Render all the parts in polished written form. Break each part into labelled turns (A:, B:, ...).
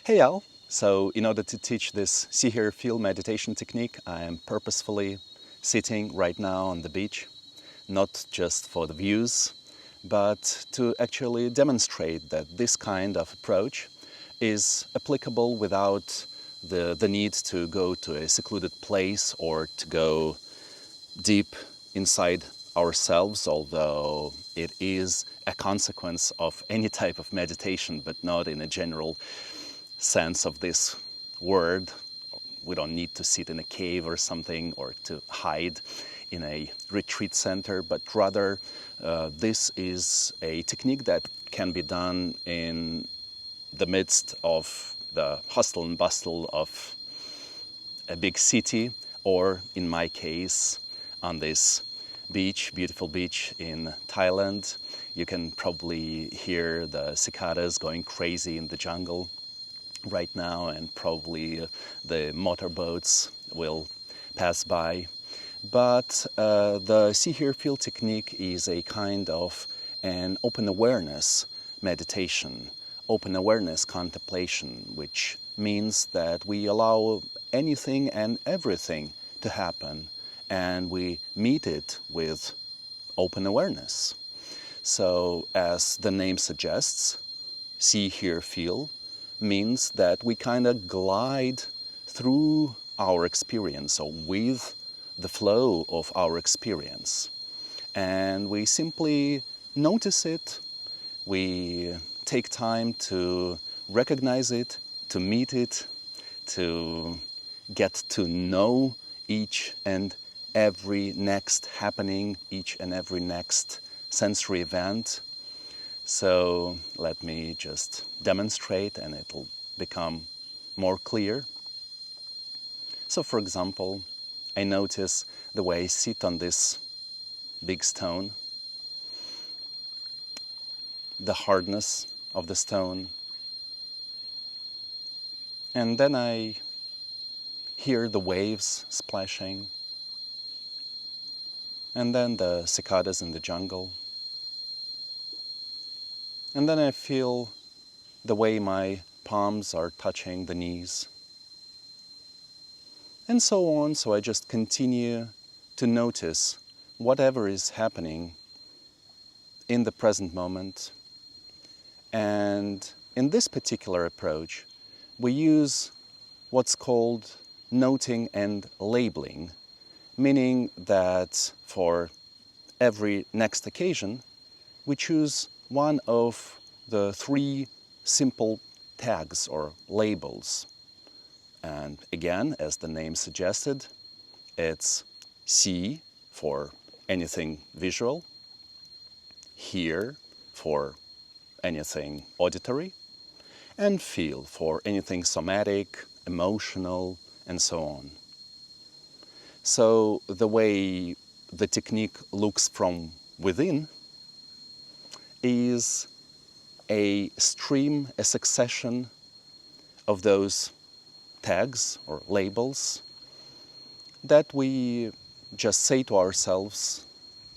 A: Hey Al! So in order to teach this see, hear, feel meditation technique, I am purposefully sitting right now on the beach, not just for the views, but to actually demonstrate that this kind of approach is applicable without the need to go to a secluded place or to go deep inside ourselves, although it is a consequence of any type of meditation, but not in a general sense of this word. We don't need to sit in a cave or something or to hide in a retreat center, but rather this is a technique that can be done in the midst of the hustle and bustle of a big city, or in my case, on this beach, beautiful beach in Thailand. You can probably hear the cicadas going crazy in the jungle right now, and probably the motorboats will pass by. But the see, hear, feel technique is a kind of an open awareness meditation, open awareness contemplation, which means that we allow anything and everything to happen, and we meet it with open awareness. So, as the name suggests, see, hear, feel means that we kind of glide through our experience, or with the flow of our experience. And we simply notice it, we take time to recognize it, to meet it, to get to know each and every next happening, each and every next sensory event. So let me just demonstrate and it'll become more clear. So for example, I notice the way I sit on this big stone, the hardness of the stone, and then I hear the waves splashing, and then the cicadas in the jungle, and then I feel the way my palms are touching the knees, and so on. So I just continue to notice whatever is happening in the present moment. And in this particular approach, we use what's called noting and labeling, meaning that for every next occasion, we choose one of the three simple tags or labels. And again, as the name suggested, it's see for anything visual, hear for anything auditory, and feel for anything somatic, emotional, and so on. So the way the technique looks from within is a stream, a succession of those tags or labels that we just say to ourselves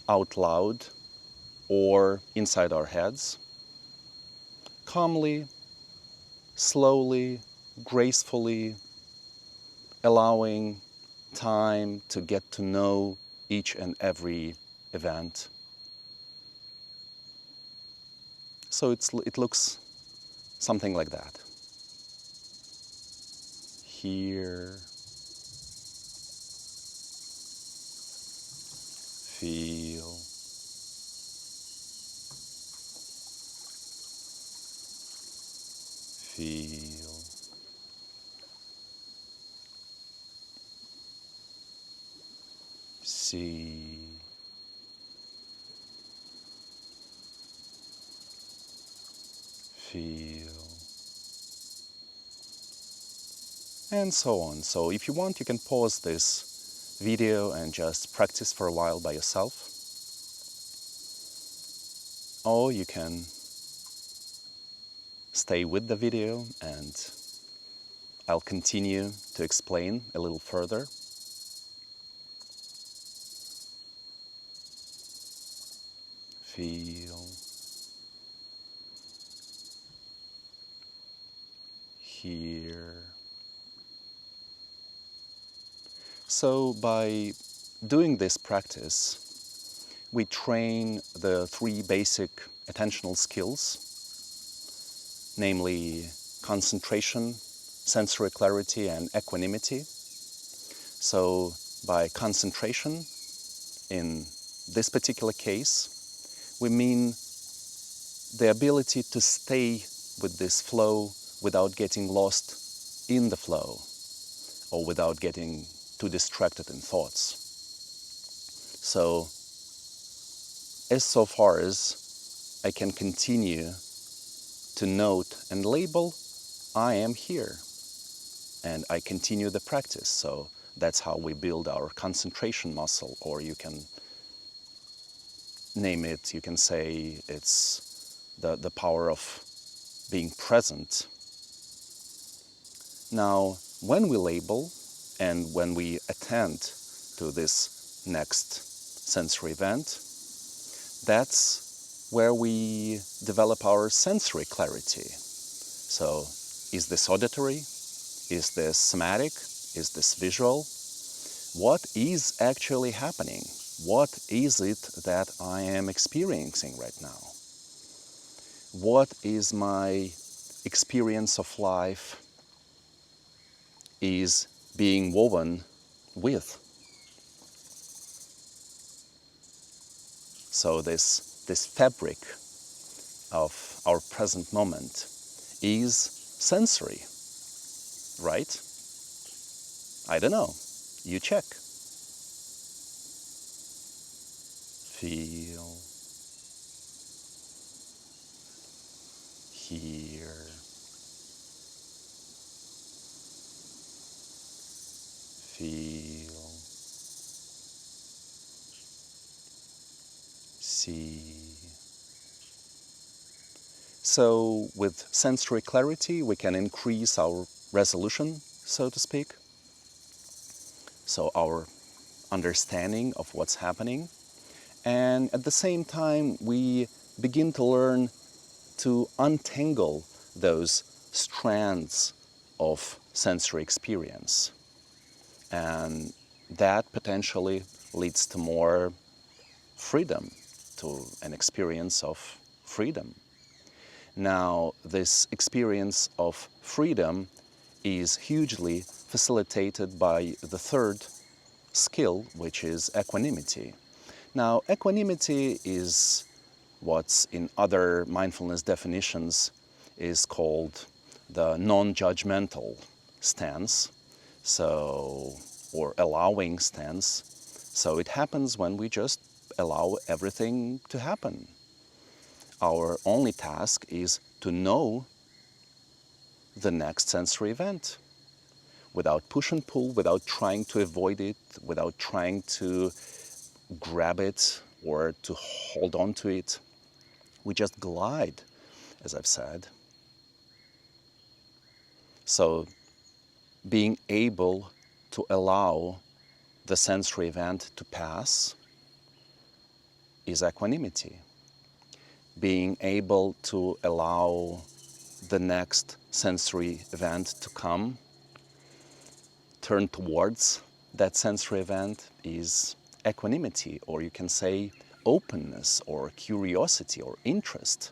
A: out loud or inside our heads, calmly, slowly, gracefully, allowing time to get to know each and every event. So it looks something like that. Hear, feel, feel, see, feel, and so on. So if you want, you can pause this video and just practice for a while by yourself. Or you can stay with the video and I'll continue to explain a little further. Feel, here. So by doing this practice, we train the three basic attentional skills, namely concentration, sensory clarity, and equanimity. So by concentration, in this particular case, we mean the ability to stay with this flow without getting lost in the flow or without getting too distracted in thoughts. So, as so far as I can continue to note and label, I am here, and I continue the practice. So that's how we build our concentration muscle, or you can name it, you can say it's the power of being present. Now, when we label and when we attend to this next sensory event, that's where we develop our sensory clarity. So, is this auditory? Is this somatic? Is this visual? What is actually happening? What is it that I am experiencing right now? What is my experience of life is being woven with? So this fabric of our present moment is sensory, right? I don't know. You check. Feel. Hear. Feel. See. So with sensory clarity, we can increase our resolution, so to speak. So our understanding of what's happening. And at the same time, we begin to learn to untangle those strands of sensory experience. And that potentially leads to more freedom, to an experience of freedom. Now, this experience of freedom is hugely facilitated by the third skill, which is equanimity. Now, equanimity is what's in other mindfulness definitions is called the non-judgmental stance, so, or allowing stance. So it happens when we just allow everything to happen. Our only task is to know the next sensory event without push and pull, without trying to avoid it, without trying to grab it or to hold on to it. We just glide, as I've said. So being able to allow the sensory event to pass is equanimity. Being able to allow the next sensory event to come, turn towards that sensory event is equanimity, or you can say openness or curiosity or interest.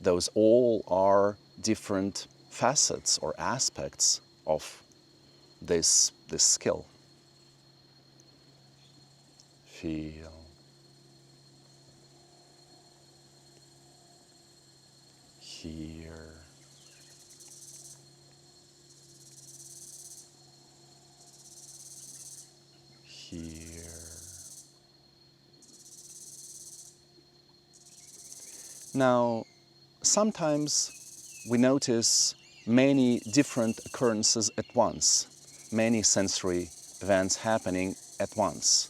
A: Those all are different facets or aspects of this skill. Feel. Hear. Hear. Now, sometimes we notice many different occurrences at once, many sensory events happening at once.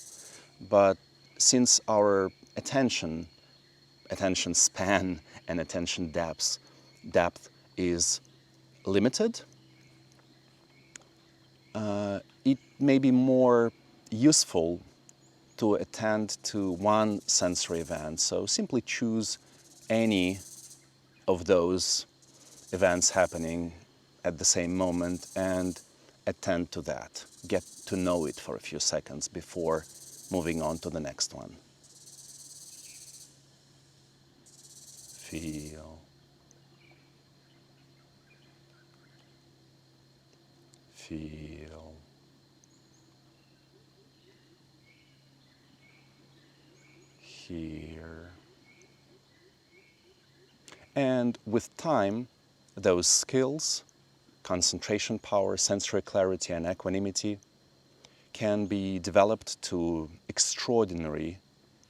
A: But since our attention span and attention depth is limited, it may be more useful to attend to one sensory event. So simply choose any of those events happening at the same moment and attend to that. Get to know it for a few seconds before moving on to the next one. Feel. Feel. Hear. And with time, those skills, concentration power, sensory clarity, and equanimity, can be developed to extraordinary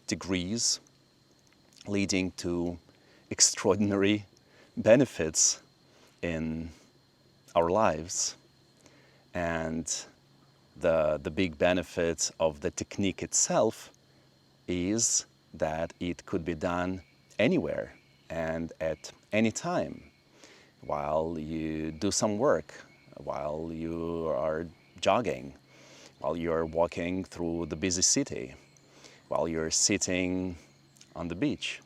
A: degrees, leading to extraordinary benefits in our lives. And the big benefit of the technique itself is that it could be done anywhere and at any time, while you do some work, while you are jogging, while you're walking through the busy city, while you're sitting on the beach,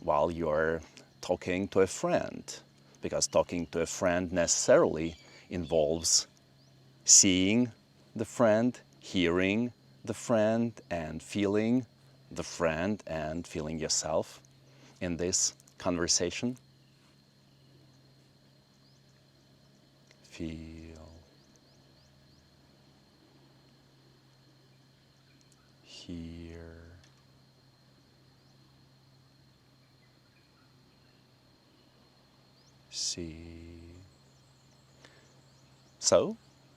A: while you're talking to a friend, because talking to a friend necessarily involves seeing the friend, hearing the friend, and feeling the friend and feeling yourself in this conversation. Feel, hear, see. So,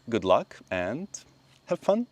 A: good luck and have fun.